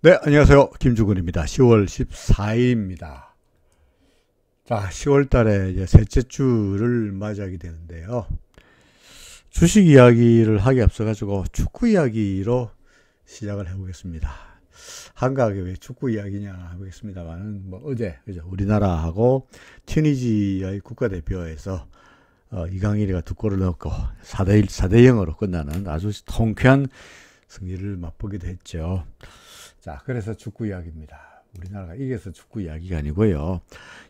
네, 안녕하세요. 김주근입니다. 10월 14일입니다. 자, 10월 달에 이제 셋째 주를 맞이하게 되는데요. 주식 이야기를 하기 앞서가지고 축구 이야기로 시작을 해보겠습니다. 한가하게 왜 축구 이야기냐 해보겠습니다만은, 어제, 그죠? 우리나라하고 튀니지의 국가대표에서 이강인이가 두 골을 넣고 4대 0으로 끝나는 아주 통쾌한 승리를 맛보기도 했죠. 자, 그래서 축구 이야기입니다. 우리나라가 이겨서 축구 이야기가 아니고요.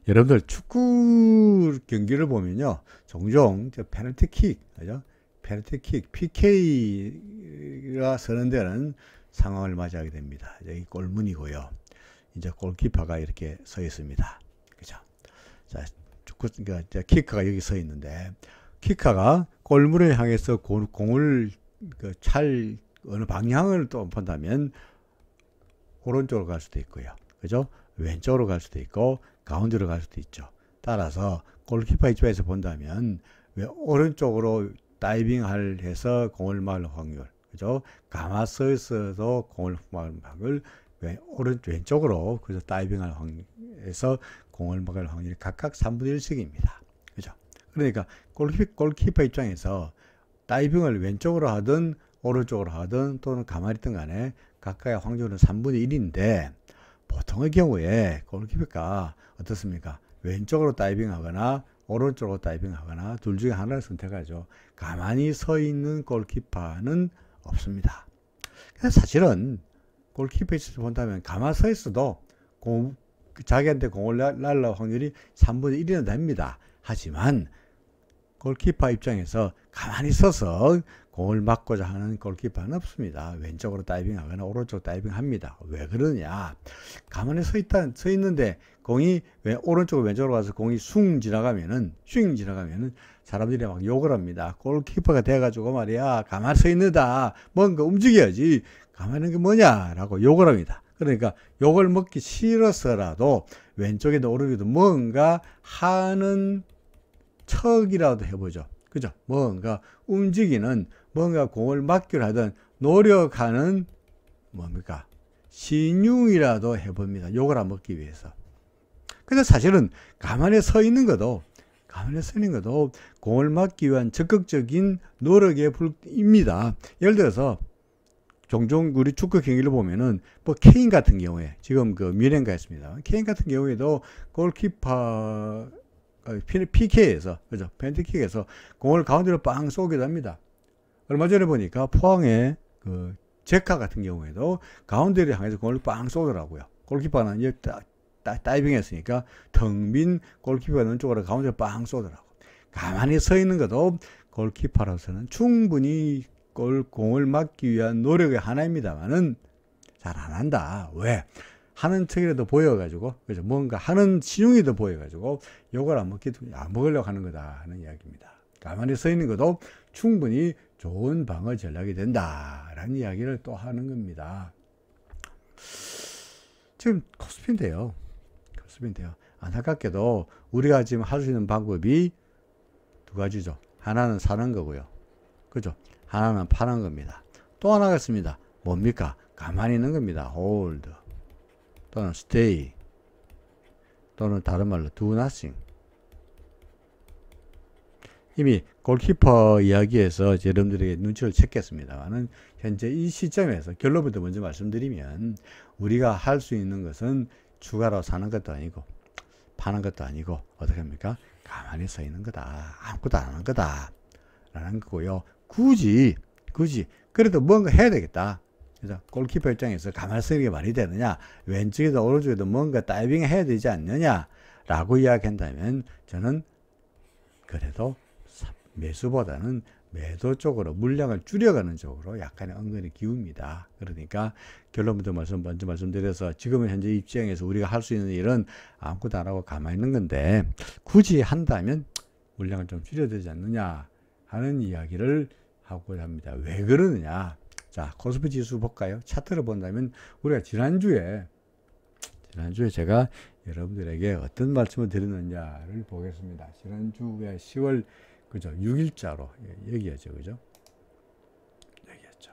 여러분들 축구 경기를 보면요, 종종 페널티킥, 그죠? 페널티킥, PK가 서는 데는 상황을 맞이하게 됩니다. 여기 골문이고요. 이제 골키퍼가 이렇게 서 있습니다. 그죠? 자, 축구, 그러니까 키커가 여기 서 있는데, 키커가 골문을 향해서 공을 어느 방향을 또 본다면 오른쪽으로 갈 수도 있고요. 그죠? 왼쪽으로 갈 수도 있고 가운데로 갈 수도 있죠. 따라서 골키퍼 입장에서 본다면 왜 오른쪽으로 다이빙을 해서 공을 막을 확률, 그죠? 가만 서 있어도 공을 막을 확률, 왼쪽으로 그래서 다이빙할 확률에서 공을 막을 확률이 각각 3분의 1씩입니다. 그죠? 그러니까 골키퍼 입장에서 다이빙을 왼쪽으로 하든 오른쪽으로 하든 또는 가만히 있든 간에 각각의 확률은 3분의 1인데, 보통의 경우에 골키퍼가 어떻습니까? 왼쪽으로 다이빙하거나 오른쪽으로 다이빙하거나 둘 중에 하나를 선택하죠. 가만히 서 있는 골키퍼는 없습니다. 그래서 사실은 골키퍼 입장에서 본다면 가만히 서 있어도 자기한테 공을 날릴 확률이 3분의 1이나 됩니다. 하지만 골키퍼 입장에서 가만히 서서 공을 막고자 하는 골키퍼는 없습니다. 왼쪽으로 다이빙하거나 오른쪽으로 다이빙합니다. 왜 그러냐? 가만히 서 있는데 공이 오른쪽으로 왼쪽으로 가서 공이 슝 지나가면은 사람들이 막 욕을 합니다. 골키퍼가 돼가지고 말이야, 가만히 서 있는다, 뭔가 움직여야지, 가만히 있는 게 뭐냐라고 욕을 합니다. 그러니까 욕을 먹기 싫어서라도 왼쪽에도 오른쪽에도 뭔가 하는 척이라도 해보죠. 그죠? 뭔가 움직이는, 뭔가 공을 막기를 하든 노력하는 뭡니까? 신용이라도 해봅니다. 욕을 안 먹기 위해서. 근데 사실은 가만히 서 있는 것도 공을 막기 위한 적극적인 노력의 불입니다. 예를 들어서 종종 우리 축구 경기를 보면은 케인 같은 경우에, 지금 그 뮌헨가 했습니다. 케인 같은 경우에도 골키퍼 PK에서, 그죠? 펜트킥에서 공을 가운데로 빵 쏘기도 합니다. 얼마 전에 보니까 포항의 그 제카 같은 경우에도 가운데를 향해서 공을 빵 쏘더라고요. 골키퍼는 이제 다이빙 했으니까 텅 빈 골키퍼가 있는 쪽으로 가운데로 빵 쏘더라고. 가만히 서 있는 것도 골키퍼로서는 충분히 공을 막기 위한 노력의 하나입니다만은 잘 안 한다. 왜? 하는 척이라도 보여가지고, 그죠? 뭔가 하는 신용이도 보여가지고 욕을 안 먹으려고 하는 거다 하는 이야기입니다. 가만히 서 있는 것도 충분히 좋은 방어 전략이 된다라는 이야기를 또 하는 겁니다. 지금 코스피인데요. 안타깝게도 우리가 지금 할 수 있는 방법이 두 가지죠. 하나는 사는 거고요. 그죠? 하나는 파는 겁니다. 또 하나가 있습니다. 뭡니까? 가만히 있는 겁니다. 홀드. 또는 stay, 또는 다른 말로 do nothing. 이미 골키퍼 이야기에서 여러분들에게 눈치를 챘겠습니다만은, 현재 이 시점에서 결론부터 먼저 말씀드리면, 우리가 할 수 있는 것은 추가로 사는 것도 아니고 파는 것도 아니고 어떻게 합니까? 가만히 서 있는 거다, 아무것도 안 하는 거다 라는 거고요. 굳이 그래도 뭔가 해야 되겠다. 그래서 골키퍼 입장에서 가만히 서는 게 말이 되느냐, 왼쪽에도 오른쪽에도 뭔가 다이빙 해야 되지 않느냐 라고 이야기한다면, 저는 그래도 매수보다는 매도 쪽으로, 물량을 줄여가는 쪽으로 약간의 은근히 기웁니다. 그러니까 결론부터 먼저 말씀드려서, 지금은 현재 입장에서 우리가 할 수 있는 일은 아무것도 안 하고 가만히 있는 건데, 굳이 한다면 물량을 좀 줄여야 되지 않느냐 하는 이야기를 하고자 합니다. 왜 그러느냐? 자, 코스피 지수 볼까요? 차트를 본다면, 우리가 지난주에 제가 여러분들에게 어떤 말씀을 드렸느냐를 보겠습니다. 지난주에 10월, 그죠? 6일자로 여기였죠. 그죠? 여기였죠.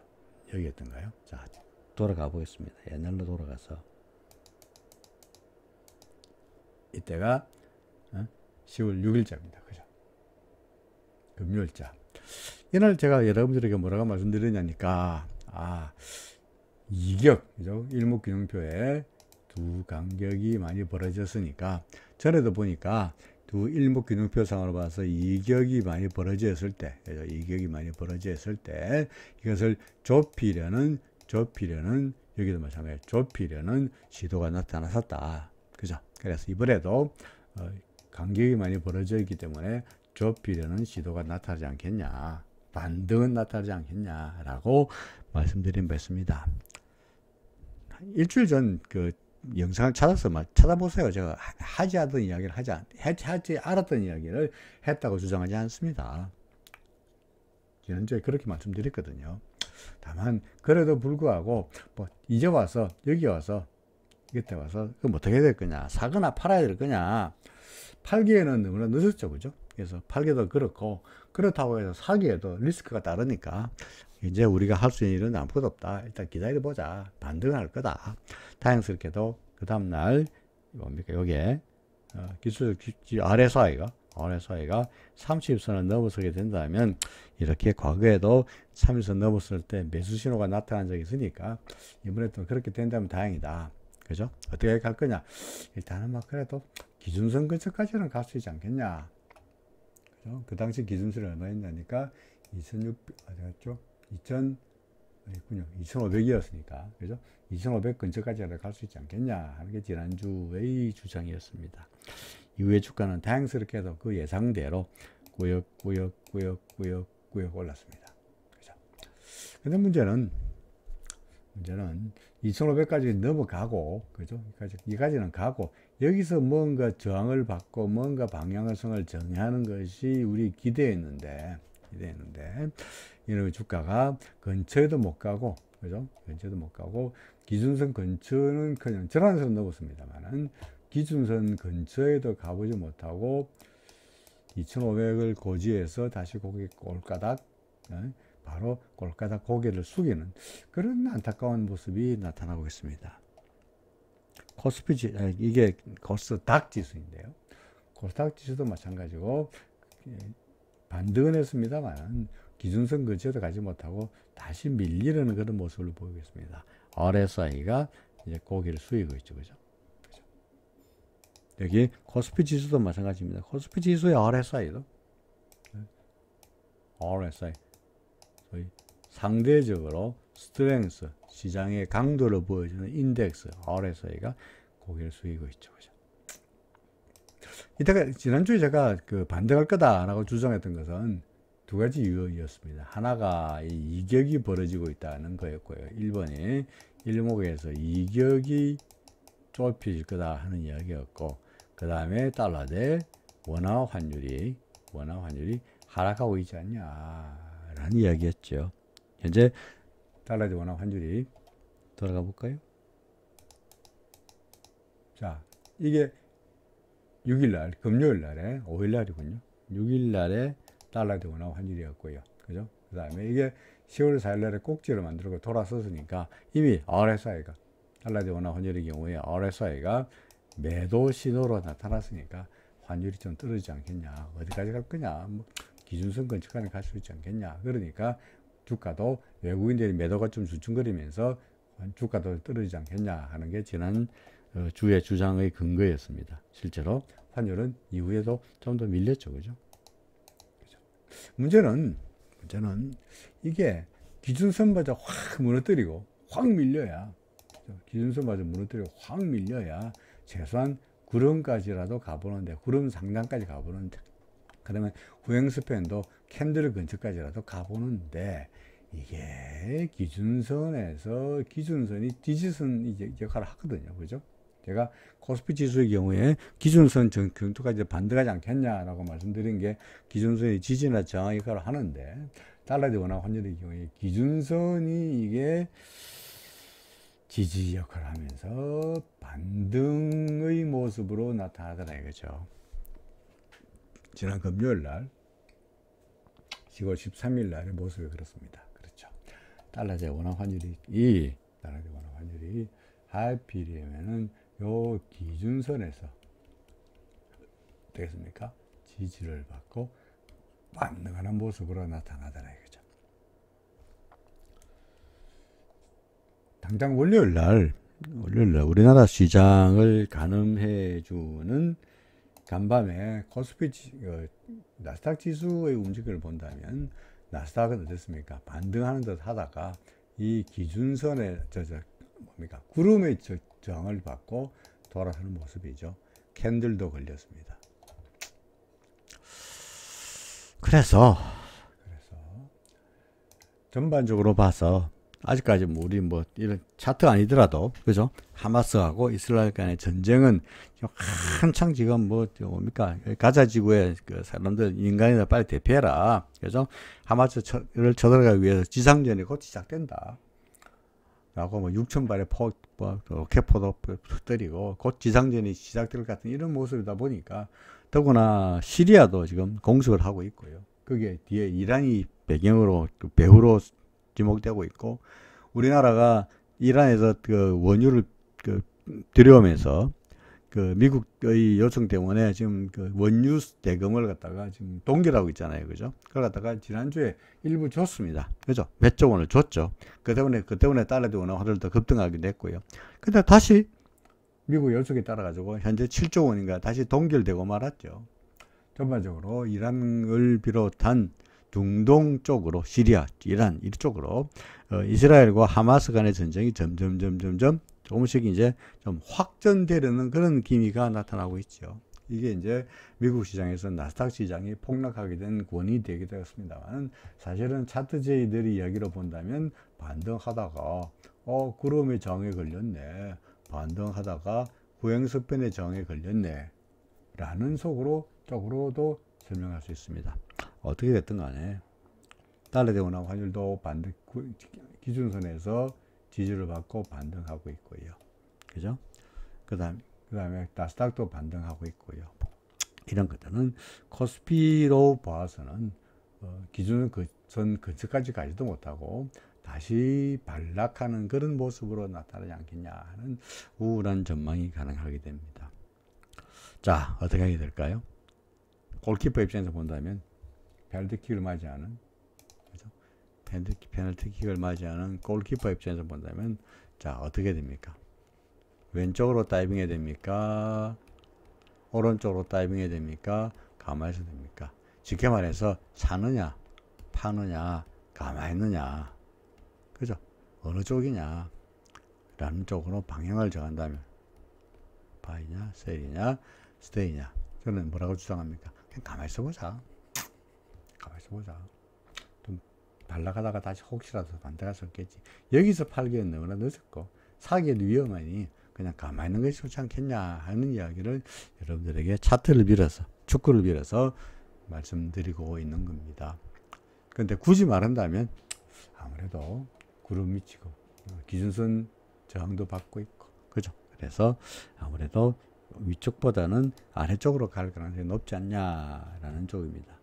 여기였던가요? 자, 돌아가 보겠습니다. 옛날로 돌아가서 이때가 10월 6일자입니다. 그죠? 금요일자. 이날 제가 여러분들에게 뭐라고 말씀드리냐니까 이격, 그죠? 일목균형표에 두 간격이 많이 벌어졌으니까 전에도 보니까 두 일목균형표상으로 봐서 이격이 많이 벌어졌을 때, 이격이 많이 벌어졌을 때 이것을 좁히려는 여기도 마찬가지로 좁히려는 시도가 나타났었다. 그죠? 그래서 이번에도 간격이 많이 벌어져 있기 때문에 좁히려는 시도가 나타나지 않겠냐, 반등은 나타나지 않겠냐라고 말씀드린 바 있습니다. 일주일 전 그 영상을 찾아서 찾아보세요. 제가 하지 않았던 이야기를 하지 않았던 이야기를 했다고 주장하지 않습니다. 지난주에 그렇게 말씀드렸거든요. 다만 그래도 불구하고 뭐 이제 와서 여기 와서 이때 와서 그럼 어떻게 될 거냐, 사거나 팔아야 될 거냐. 팔기에는 너무나 늦었죠, 그죠? 그래서 팔기도 그렇고, 그렇다고 해서 사기에도 리스크가 따르니까 이제 우리가 할 수 있는 일은 아무것도 없다. 일단 기다려보자. 반등을 할 거다. 다행스럽게도 그 다음날 뭡니까, 요게 기술 RSI가 30선을 넘어서게 된다면, 이렇게 과거에도 30선 넘었을 때 매수 신호가 나타난 적이 있으니까 이번에 또 그렇게 된다면 다행이다. 그죠? 어떻게 갈 거냐? 일단은 막 그래도 기준선 근처까지는 갈 수 있지 않겠냐? 그죠? 그 당시 기준선이 얼마였냐니까 2,500이었으니까, 그죠? 2,500 근처까지는 갈 수 있지 않겠냐 하는 게 지난주의 주장이었습니다. 이후에 주가는 다행스럽게도 그 예상대로 꾸역꾸역 올랐습니다. 그죠? 근데 문제는 2,500까지 넘어가고, 그죠? 여기까지는 가고, 여기서 뭔가 저항을 받고 뭔가 방향성을 정하는 것이 우리 기대했는데, 이런 주가가 근처에도 못 가고, 그죠? 근처에도 못 가고, 기준선 근처는 그냥 전환선 넘었습니다만은, 기준선 근처에도 가보지 못하고, 2,500을 고지해서 다시 꼴까닥, 바로 꼴까닥 고개를 숙이는 그런 안타까운 모습이 나타나고 있습니다. 이게 코스닥 지수인데요. 코스닥 지수도 마찬가지고 반등은 했습니다만 기준선 근처에도 가지 못하고 다시 밀리는 그런 모습을 보이고 있습니다. RSI가 이제 고개를 숙이고 있죠, 그죠? 여기 코스피 지수도 마찬가지입니다. 코스피 지수의 RSI도 소위 상대적으로 스트렝스, 시장의 강도를 보여주는 인덱스 RSI가 고개를 숙이고 있죠, 그죠? 이때가 지난주에 제가 그 반등할 거다라고 주장했던 것은 두 가지 이유였습니다. 하나가 이 이격이 벌어지고 있다는 거였고요. 1번이 일목에서 이격이 좁혀질 거다 하는 이야기였고, 그 다음에 달러 대 원화 환율이 하락하고 있지 않냐라는 이야기였죠. 현재 달러 대 원화 환율이 돌아가 볼까요? 자, 이게 6일날, 금요일날에 5일날이군요. 6일날에 달러 대 원화 환율이었고요. 그죠? 그 다음에 이게 10월 4일날에 꼭지를 만들고 돌아섰으니까 이미 RSI가, 달러 대 원화 환율의 경우에 RSI가 매도 신호로 나타났으니까 환율이 좀 떨어지지 않겠냐, 어디까지 갈 거냐, 뭐 기준선 근처까지 갈 수 있지 않겠냐. 그러니까 주가도 외국인들이 매도가 좀 주춤거리면서 주가도 떨어지지 않겠냐 하는 게 지난 주의 주장의 근거였습니다. 실제로 환율은 이후에도 좀 더 밀렸죠, 그죠? 문제는 이게 기준선마저 확 무너뜨리고 확 밀려야, 기준선마저 무너뜨리고 확 밀려야 최소한 구름까지라도 가보는데, 구름 상단까지 가보는데, 그러면 후행 스팬도 캔들 근처까지라도 가보는데, 이게 기준선에서 기준선이 디지선 역할을 하거든요, 그죠? 제가 코스피 지수의 경우에 기준선 정도까지 반등하지 않겠냐라고 말씀드린 게 기준선이 지지나 저항 역할을 하는데, 달러 대 원화 환율의 경우에 기준선이 이게 지지 역할을 하면서 반등의 모습으로 나타나더라 이거죠. 지난 금요일날 10월 13일 날의 모습이 그렇습니다. 그렇죠. 달러 대 원화 환율이 달러되거나 환율이 하필이면은 요 기준선에서 되겠습니까? 지지를 받고 반등하는 모습으로 나타나더라 이거죠. 당장 월요일날 우리나라 시장을 가늠해주는 간밤에 코스피 나스닥 지수의 움직임을 본다면 나스닥은 어떻습니까? 반등하는 듯 하다가 이 기준선에 뭡니까? 구름의 저항을 받고 돌아서는 모습이죠. 캔들도 걸렸습니다. 그래서 전반적으로 봐서 아직까지 우리 이런 차트 아니더라도 그죠? 하마스하고 이스라엘 간의 전쟁은 한창 지금 뭡니까? 가자 지구의 그 사람들 인간이나 빨리 대피해라. 그죠? 하마스를 쳐들어가기 위해서 지상전이 곧 시작된다. 라고 6,000발의 로켓포도 터뜨리고 곧 지상전이 시작될 것 같은 이런 모습이다 보니까 더구나 시리아도 지금 공습을 하고 있고요. 그게 뒤에 이란이 배경으로 배후로 지목되고 있고 우리나라가 이란에서 그 원유를 들여오면서 그 미국의 요청 때문에 지금 그 원유 대금을 갖다가 지금 동결하고 있잖아요. 그죠? 그걸 갖다가 지난주에 일부 줬습니다. 그죠? 몇 조 원을 줬죠. 그 때문에 달러도 원화 화들도 급등하게 됐고요. 근데 다시 미국 요청에 따라가지고 현재 7조 원인가 다시 동결되고 말았죠. 전반적으로 이란을 비롯한 중동 쪽으로 시리아, 이란 이쪽으로 이스라엘과 하마스 간의 전쟁이 점점 조금씩 이제 좀 확전되려는 그런 기미가 나타나고 있죠. 이게 이제 미국 시장에서 나스닥 시장이 폭락하게 된 원인이 되게 되었습니다만 사실은 차트제이들이 이야기로 본다면 반등하다가 구름의 저항에 걸렸네. 반등하다가 후행석변의 저항에 걸렸네. 라는 쪽으로도 설명할 수 있습니다. 어떻게 됐든 간에 달러 대 원화 환율도 기준선에서 지지를 받고 반등하고 있고요. 그죠? 그 다음에 나스닥도 반등하고 있고요. 이런 것들은 코스피로 봐서는 기준선 근처까지 가지도 못하고 다시 반락하는 그런 모습으로 나타나지 않겠냐 하는 우울한 전망이 가능하게 됩니다. 자, 어떻게 하게 될까요? 골키퍼 입장에서 본다면 페널티킥을 맞이하는 그죠? 페널티킥을 맞이하는 골키퍼 입장에서 본다면 자 어떻게 됩니까? 왼쪽으로 다이빙해야 됩니까? 오른쪽으로 다이빙해야 됩니까? 가만히 있어야 됩니까? 쉽게 말해서 사느냐 파느냐 가만히 있느냐 그죠? 어느 쪽이냐 라는 쪽으로 방향을 정한다면 바이냐 셀이냐 스테이냐 저는 뭐라고 주장합니까? 그냥 가만히 있어보자. 좀 발락하다가 다시 혹시라도 반대가 섰겠지. 여기서 팔기엔 너무나 늦었고 사기에도 위험하니 그냥 가만히 있는 것이 좋지 않겠냐 하는 이야기를 여러분들에게 차트를 빌어서 축구를 빌어서 말씀드리고 있는 겁니다. 그런데 굳이 말한다면 아무래도 구름 미치고 기준선 저항도 받고 있고 그죠? 그래서 아무래도 위쪽보다는 아래쪽으로 갈 가능성이 높지 않냐라는 쪽입니다.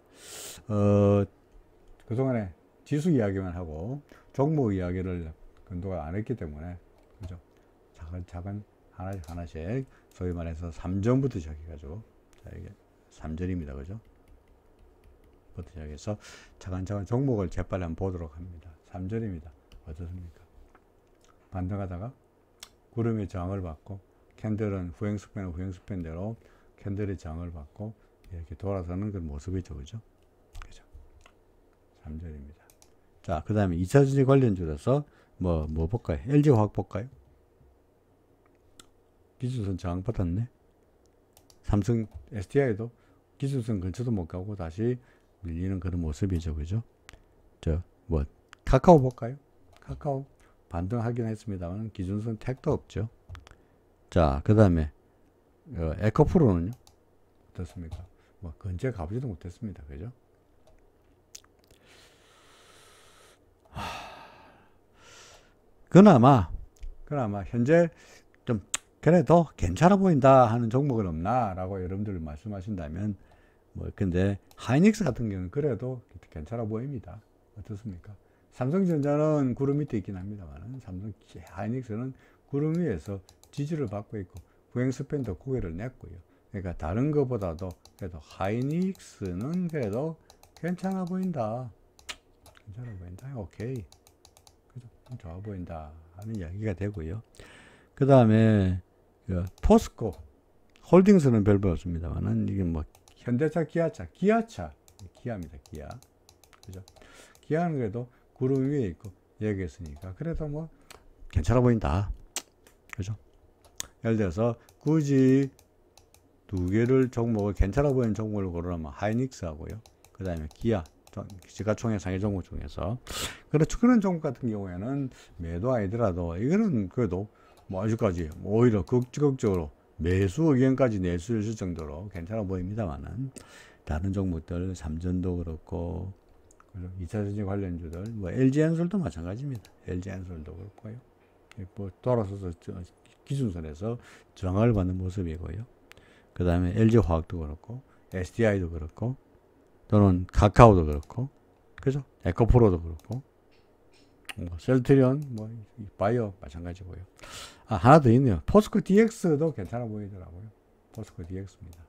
그동안에 지수 이야기만 하고 종목 이야기를 근도가 안 했기 때문에 그죠? 작은 하나씩 소위 말해서 3전부터 시작해가지고 자 이게 3전입니다. 그죠? 부터 시작해서 차근차근 종목을 재빨리 한번 보도록 합니다. 3전입니다. 어떻습니까? 반등하다가 구름의 저항을 받고 캔들은 후행스팬대로 캔들의 저항을 받고 이렇게 돌아서는 그런 모습이죠. 그죠? 그죠? 3절입니다. 자, 그 다음에 2차전지 관련주로서 뭐 볼까요? LG화학 볼까요? 기준선 저항 받았네. 삼성, SDI도 기준선 근처도 못 가고 다시 밀리는 그런 모습이죠. 그죠? 카카오 볼까요? 카카오 반등하긴 했습니다만 기준선 택도 없죠. 자, 그 다음에 에코프로는요? 어떻습니까? 근처에 가보지도 못했습니다. 그죠? 그나마 현재 좀 그래도 괜찮아 보인다 하는 종목은 없나? 라고 여러분들 말씀하신다면 근데 하이닉스 같은 경우는 그래도 괜찮아 보입니다. 어떻습니까? 삼성전자는 구름 밑에 있긴 합니다만 삼성 하이닉스는 구름 위에서 지지를 받고 있고 구행 스팬도 고개를 냈고요. 그러니까 다른 것보다도 그래도 하이닉스는 그래도 괜찮아 보인다. 괜찮아 보인다. 오케이. 그죠? 좋아 보인다 하는 이야기가 되고요. 그 다음에 포스코 홀딩스는 별거 없습니다만은 이게 뭐 현대차, 기아차, 기아입니다. 기아. 그죠? 기아는 그래도 구름 위에 있고 여기 있으니까 그래도 뭐 괜찮아 보인다. 그죠? 예를 들어서 굳이 두 개를 종목을 괜찮아 보이는 종목을 고르라면 하이닉스하고요. 그 다음에 기아, 시가총액 상위 종목 중에서 그렇죠. 그런 종목 같은 경우에는 매도 아니더라도 이거는 그래도 뭐 아직까지 오히려 적극적으로 매수 의견까지 낼 수 있을 정도로 괜찮아 보입니다만은 다른 종목들 삼전도 그렇고 2차전지 관련주들 뭐 LG엔솔도 마찬가지입니다. LG엔솔도 그렇고요. 뭐 돌아서서 기준선에서 저항을 받는 모습이고요. 그 다음에 LG화학도 그렇고 SDI도 그렇고 또는 카카오도 그렇고 그죠? 에코프로도 그렇고 뭐 셀트리온 뭐 바이오 마찬가지고요. 아 하나 더 있네요. 포스코 DX도 괜찮아 보이더라고요. 포스코 DX입니다.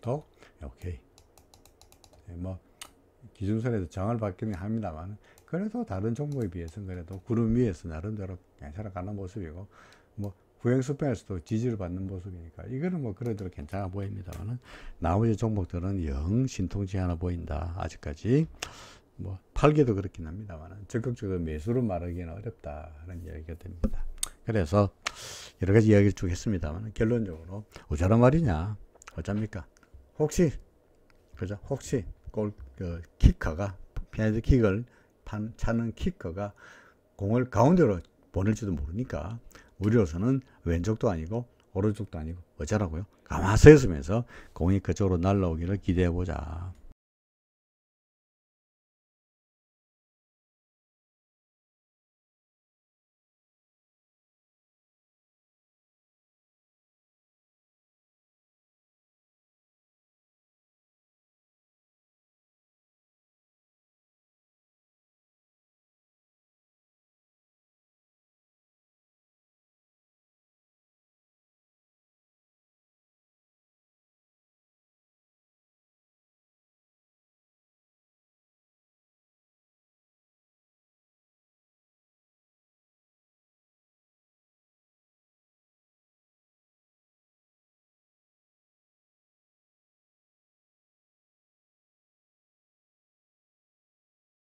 더 오케이. 뭐 기준선에서 저항을 받기는 합니다만 그래도 다른 종목에 비해서는 그래도 구름 위에서 나름대로 괜찮아 가는 모습이고 뭐 구행 스팬에서도 지지를 받는 모습이니까 이거는 뭐 그래도 괜찮아 보입니다만은 나머지 종목들은 영 신통치 않아 보인다. 아직까지 뭐 팔기도 그렇긴 합니다만은 적극적으로 매수로 말하기는 어렵다 하는 이야기가 됩니다. 그래서 여러 가지 이야기를 쭉 했습니다만 결론적으로 어쩌란 말이냐 어쩝니까? 혹시 그죠? 혹시 키커가 피나이드 킥을 차는 키커가 공을 가운데로 보낼지도 모르니까 우리로서는 왼쪽도 아니고 오른쪽도 아니고 어쩌라고요? 가만히 서 있으면서 공이 그쪽으로 날라오기를 기대해 보자.